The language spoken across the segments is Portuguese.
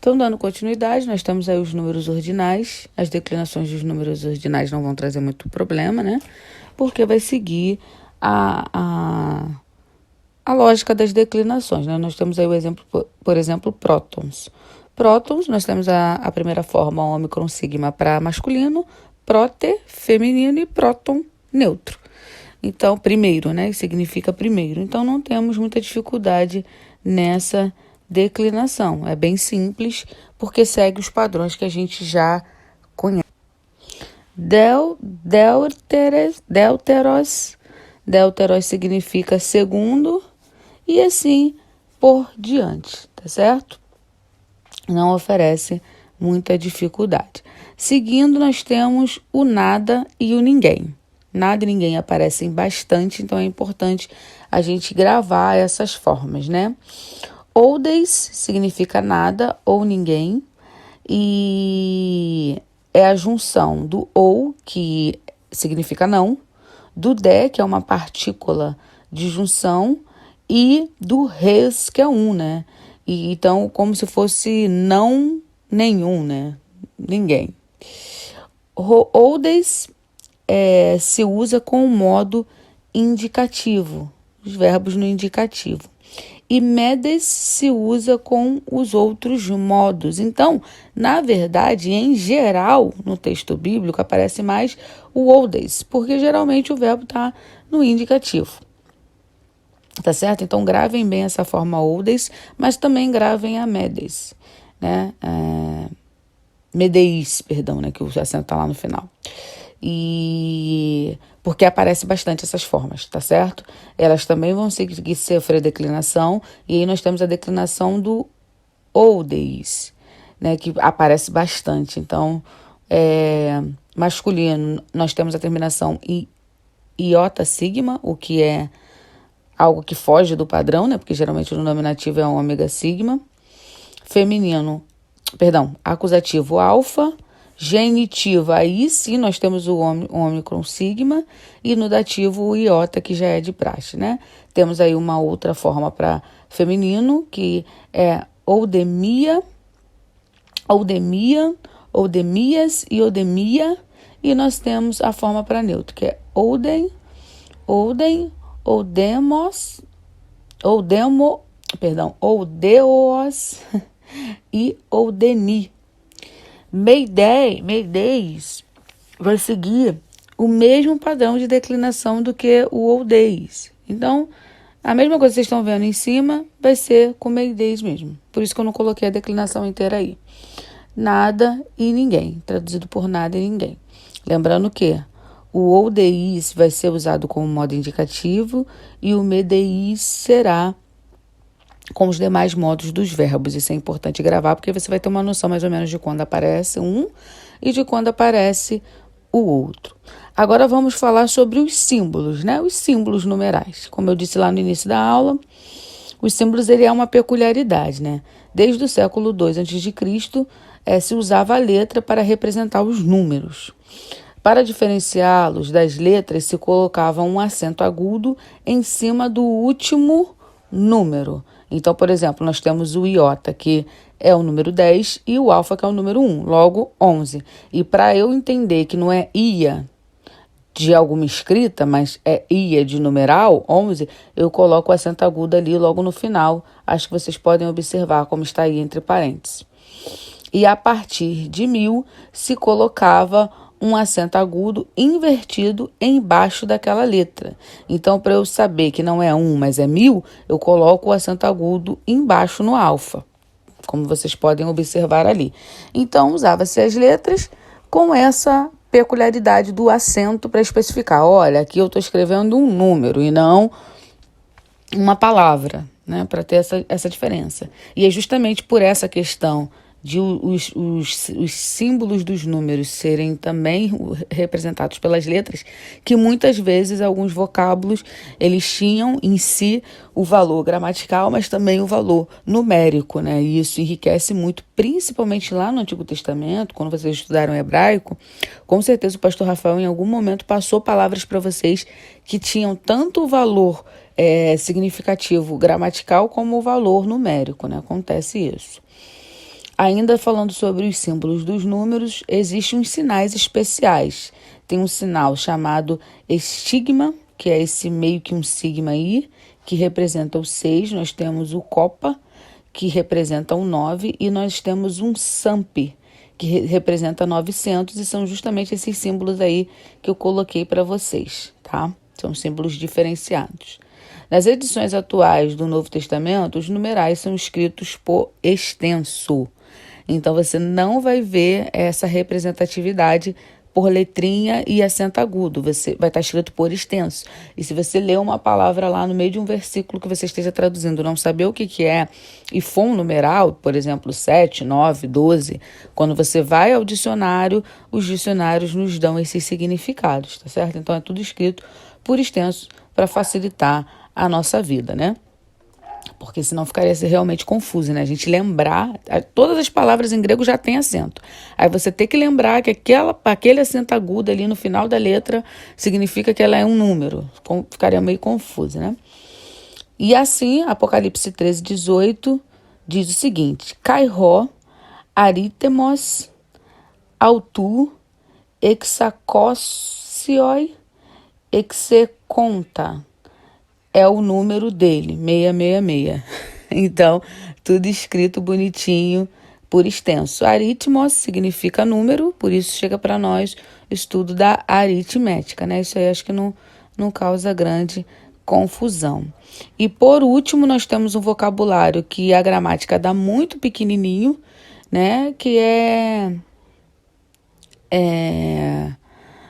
Então, dando continuidade, nós temos aí os números ordinais. As declinações dos números ordinais não vão trazer muito problema, né? Porque vai seguir a lógica das declinações, né? Nós temos aí o exemplo, por exemplo, prótons. Prótons, nós temos a primeira forma, ômicron sigma para masculino, prote, feminino e próton, neutro. Então, primeiro, né? Significa primeiro. Então, não temos muita dificuldade nessa declinação. É bem simples, porque segue os padrões que a gente já conhece. Deuteros significa segundo e assim por diante, tá certo? Não oferece muita dificuldade. Seguindo, nós temos o nada e o ninguém. Nada e ninguém aparecem bastante, então é importante a gente gravar essas formas, né? Oldes significa nada ou ninguém, e é a junção do ou, que significa não, do de, que é uma partícula de junção, e do res, que é um, né? E, então, como se fosse não nenhum, né? Ninguém. Oldes se usa com o modo indicativo, os verbos no indicativo. E medes se usa com os outros modos. Então, na verdade, em geral, no texto bíblico, aparece mais o oldes, porque geralmente o verbo está no indicativo. Tá certo? Então, gravem bem essa forma oldes, mas também gravem a medes, né? Medeis, perdão, né? Que o acento está lá no final. E porque aparece bastante essas formas, tá certo? Elas também vão seguir sofrer declinação, e aí nós temos a declinação do oldes, né, que aparece bastante. Então, masculino, nós temos a terminação iota sigma, o que é algo que foge do padrão, né, porque geralmente o nominativo é ômega sigma. Feminino, acusativo alfa. Genitivo, aí sim nós temos o ômicron sigma, e no dativo o iota, que já é de praxe, né? Temos aí uma outra forma para feminino, que é oldemias e odemia, e nós temos a forma para neutro, que é oldemos oudeos e oldeni. Meideis vai seguir o mesmo padrão de declinação do que o oldeis. Então, a mesma coisa que vocês estão vendo em cima vai ser com meideis mesmo. Por isso que eu não coloquei a declinação inteira aí. Nada e ninguém, traduzido por nada e ninguém. Lembrando que o oldeis vai ser usado como modo indicativo e o medeis será com os demais modos dos verbos. Isso é importante gravar, porque você vai ter uma noção mais ou menos de quando aparece um e de quando aparece o outro. Agora vamos falar sobre os símbolos, né? Os símbolos numerais. Como eu disse lá no início da aula, os símbolos ele é uma peculiaridade, né? Desde o século II a.C., se usava a letra para representar os números. Para diferenciá-los das letras, se colocava um acento agudo em cima do último número. Então, por exemplo, nós temos o iota, que é o número 10, e o alfa, que é o número 1, logo 11. E para eu entender que não é ia de alguma escrita, mas é ia de numeral, 11, eu coloco o acento agudo ali logo no final. Acho que vocês podem observar como está aí entre parênteses. E a partir de 1000 se colocava um acento agudo invertido embaixo daquela letra. Então, para eu saber que não é 1, mas é 1000, eu coloco o acento agudo embaixo no alfa, como vocês podem observar ali. Então, usava-se as letras com essa peculiaridade do acento para especificar. Olha, aqui eu estou escrevendo um número e não uma palavra, né, para ter essa diferença. E é justamente por essa questão de os símbolos dos números serem também representados pelas letras, que muitas vezes alguns vocábulos eles tinham em si o valor gramatical, mas também o valor numérico, né? E isso enriquece muito, principalmente lá no Antigo Testamento, quando vocês estudaram hebraico. Com certeza o pastor Rafael em algum momento passou palavras para vocês que tinham tanto o valor significativo gramatical como o valor numérico, né? Acontece isso. Ainda falando sobre os símbolos dos números, existem uns sinais especiais. Tem um sinal chamado estigma, que é esse meio que um sigma aí, que representa o 6. Nós temos o copa, que representa o 9, e nós temos um samp, que representa 900, e são justamente esses símbolos aí que eu coloquei para vocês, tá? São símbolos diferenciados. Nas edições atuais do Novo Testamento, os numerais são escritos por extenso. Então, você não vai ver essa representatividade por letrinha e acento agudo. Você vai estar escrito por extenso. E se você ler uma palavra lá no meio de um versículo que você esteja traduzindo, não saber o que é, e for um numeral, por exemplo, 7, 9, 12, quando você vai ao dicionário, os dicionários nos dão esses significados, tá certo? Então, é tudo escrito por extenso para facilitar a nossa vida, né? Porque senão ficaria realmente confuso, né? A gente lembrar, todas as palavras em grego já tem acento. Aí você tem que lembrar que aquele acento agudo ali no final da letra significa que ela é um número. Ficaria meio confuso, né? E assim, Apocalipse 13, 18 diz o seguinte: Kairó, arítemos, autu, exacossioi, execonta. É o número dele, 666. Então, tudo escrito bonitinho, por extenso. Aritmos significa número, por isso chega para nós o estudo da aritmética, né? Isso aí acho que não causa grande confusão. E por último, nós temos um vocabulário que a gramática dá muito pequenininho, né? Que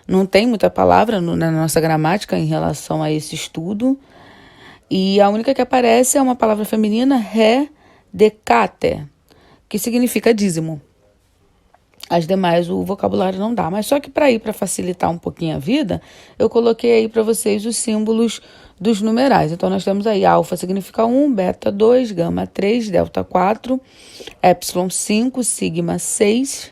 não tem muita palavra na nossa gramática em relação a esse estudo. E a única que aparece é uma palavra feminina, redecate, que significa dízimo. As demais o vocabulário não dá. Mas só que para facilitar um pouquinho a vida, eu coloquei aí para vocês os símbolos dos numerais. Então, nós temos aí alfa significa 1, beta 2, gama 3, delta 4, epsilon 5, sigma 6,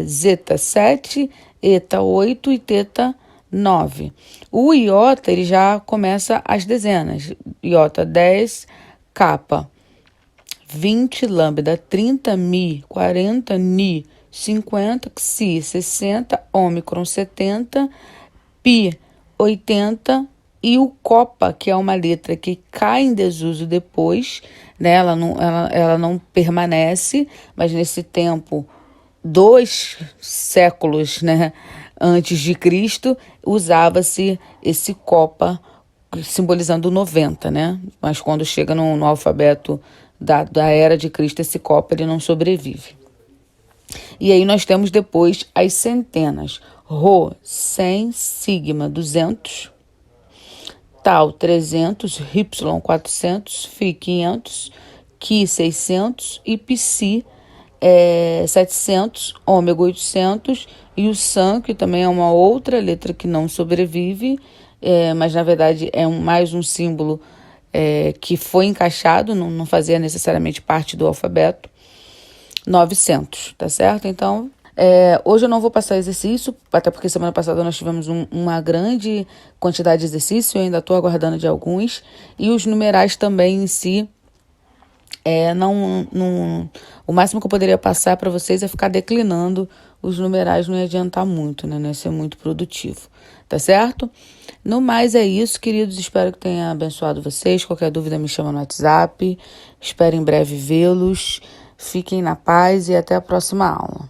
zeta 7, eta 8 e teta 9. O iota, ele já começa as dezenas. Iota 10, capa 20, lambda 30, mi 40, ni 50, xi 60, ômicron 70, pi 80 e o copa, que é uma letra que cai em desuso depois, né? Ela não permanece, mas nesse tempo, 2 séculos, né, antes de Cristo, usava-se esse copa simbolizando 90, né? Mas quando chega no alfabeto da era de Cristo, esse copa ele não sobrevive. E aí nós temos depois as centenas. Rho, 100, sigma, 200, tal, 300, y, 400, fi, 500, qui, 600 e psi, 700, ômega 800 e o san, que também é uma outra letra que não sobrevive, mas na verdade é mais um símbolo que foi encaixado, não fazia necessariamente parte do alfabeto, 900, tá certo? Então, hoje eu não vou passar exercício, até porque semana passada nós tivemos uma grande quantidade de exercício, eu ainda estou aguardando de alguns, e os numerais também em si, o máximo que eu poderia passar para vocês é ficar declinando os numerais, não ia adiantar muito, né? Não ia ser muito produtivo, tá certo? No mais é isso, queridos, espero que tenha abençoado vocês. Qualquer dúvida me chama no WhatsApp, espero em breve vê-los, fiquem na paz e até a próxima aula.